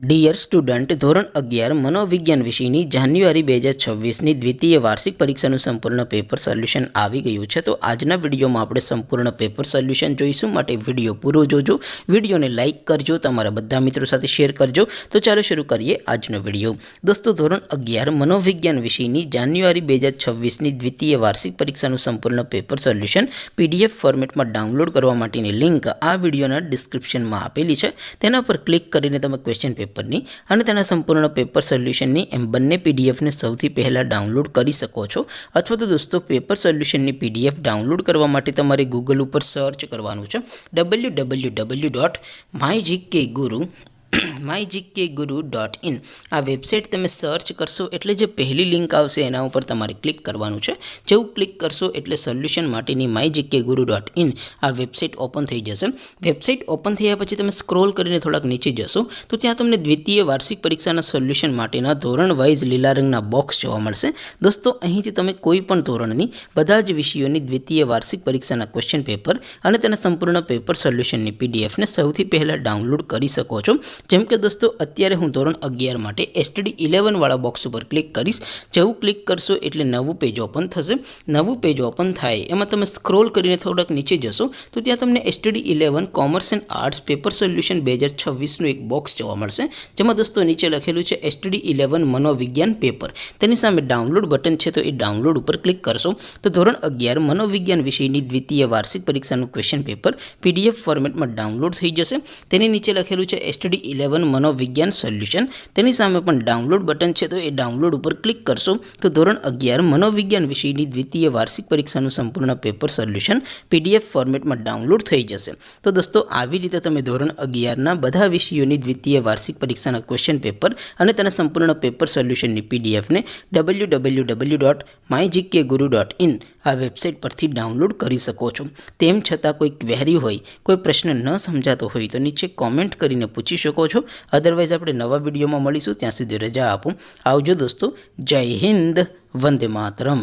Dear student, ધોરણ 11 મનોવિજ્ઞાન વિષયની જાન્યુઆરી 2026ની દ્વિતીય વાર્ષિક પરીક્ષાનું સંપૂર્ણ પેપર સોલ્યુશન આવી ગયું છે। તો આજના વિડીયોમાં આપણે સંપૂર્ણ પેપર સોલ્યુશન જોઈશું, માટે વિડીયો પૂરો જોજો, વિડીયોને લાઇક કરજો, તમારા બધા મિત્રો સાથે શેર કરજો। તો ચાલો શરૂ કરીએ આજનો વિડીયો। દોસ્તો, ધોરણ 11 મનોવિજ્ઞાન વિષયની જાન્યુઆરી 2026ની દ્વિતીય વાર્ષિક પરીક્ષાનું સંપૂર્ણ પેપર સોલ્યુશન PDF ફોર્મેટમાં ડાઉનલોડ કરવા માટેની લિંક આ વિડીયોના ડિસ્ક્રિપ્શનમાં આપેલી છે। તેના પર ક્લિક કરીને તમે ક્વેશ્ચન પેપરની અને તેના સંપૂર્ણ પેપર સોલ્યુશનની એમ બંને પીડીએફને સૌથી પહેલાં ડાઉનલોડ કરી શકો છો। અથવા તો દોસ્તો, પેપર સોલ્યુશનની PDF ડાઉનલોડ કરવા માટે તમારે ગૂગલ ઉપર સર્ચ કરવાનું છે www.mygkguru.in। આ વેબસાઇટ તમે સર્ચ કરશો એટલે જે પહેલી લિંક આવશે એના ઉપર તમારે ક્લિક કરવાનું છે। જેવું ક્લિક કરશો એટલે સોલ્યુશન માટેની mygkguru.in આ વેબસાઇટ ઓપન થઈ જશે। વેબસાઇટ ઓપન થયા પછી તમે સ્ક્રોલ કરીને થોડાક નીચે જશો તો ત્યાં તમને દ્વિતીય વાર્ષિક પરીક્ષાના સોલ્યુશન માટેના ધોરણ વાઇઝ લીલા રંગના બોક્સ જોવા મળશે। દોસ્તો, અહીંથી તમે કોઈ પણ ધોરણની બધા જ વિષયોની દ્વિતીય વાર્ષિક પરીક્ષાના ક્વેશ્ચન પેપર અને તેના સંપૂર્ણ પેપર સોલ્યુશનની પીડીએફને સૌથી પહેલાં ડાઉનલોડ કરી શકો છો। જેમ કે દોસ્તો, અત્યારે હું ધોરણ 11 માટે STD 11 વાળા બોક્સ ઉપર ક્લિક કરીશ। જેવું ક્લિક કરશો એટલે નવું પેજ ઓપન થશે। નવું પેજ ઓપન થાય એમાં તમે સ્ક્રોલ કરીને થોડાક નીચે જશો તો ત્યાં તમને STD 11 commerce and arts paper solution 2026નું એક બોક્સ જોવા મળશે, જેમાં દોસ્તો નીચે લખેલું છે STD 11 મનોવિજ્ઞાન પેપર। તેની સામે ડાઉનલોડ બટન છે, તો એ ડાઉનલોડ ઉપર ક્લિક કરશો તો ધોરણ 11 મનોવિજ્ઞાન વિષયની દ્વિતીય વાર્ષિક પરીક્ષાનું ક્વેશ્ચન પેપર PDF ફોર્મેટમાં ડાઉનલોડ થઈ જશે। તેની નીચે લખેલું છે STD 11 મનોવિજ્ઞાન સોલ્યુશન। તેની સામે પણ ડાઉનલોડ બટન છે, તો એ ડાઉનલોડ ઉપર ક્લિક કરશો તો ધોરણ 11 મનોવિજ્ઞાન વિષયની દ્વિતીય વાર્ષિક પરીક્ષાનું સંપૂર્ણ પેપર સોલ્યુશન PDF ફોર્મેટમાં ડાઉનલોડ થઈ જશે। તો દોસ્તો, આવી રીતે તમે ધોરણ 11ના બધા વિષયોની દ્વિતીય વાર્ષિક પરીક્ષાના ક્વેશ્ચન પેપર અને તેના સંપૂર્ણ પેપર સોલ્યુશનની પીડીએફને www.mygkguru.in આ વેબસાઇટ પરથી ડાઉનલોડ કરી શકો છો। તેમ છતાં કોઈ ક્વેરી હોય, કોઈ પ્રશ્ન ન સમજાતો હોય તો નીચે કોમેન્ટ કરીને પૂછી શકો છો। અદરવાઇઝ આપણે નવા વિડીયોમાં મળીશું, ત્યાં સુધી રજા આપો। આવજો દોસ્તો, જય હિન્દ, વંદે માતરમ।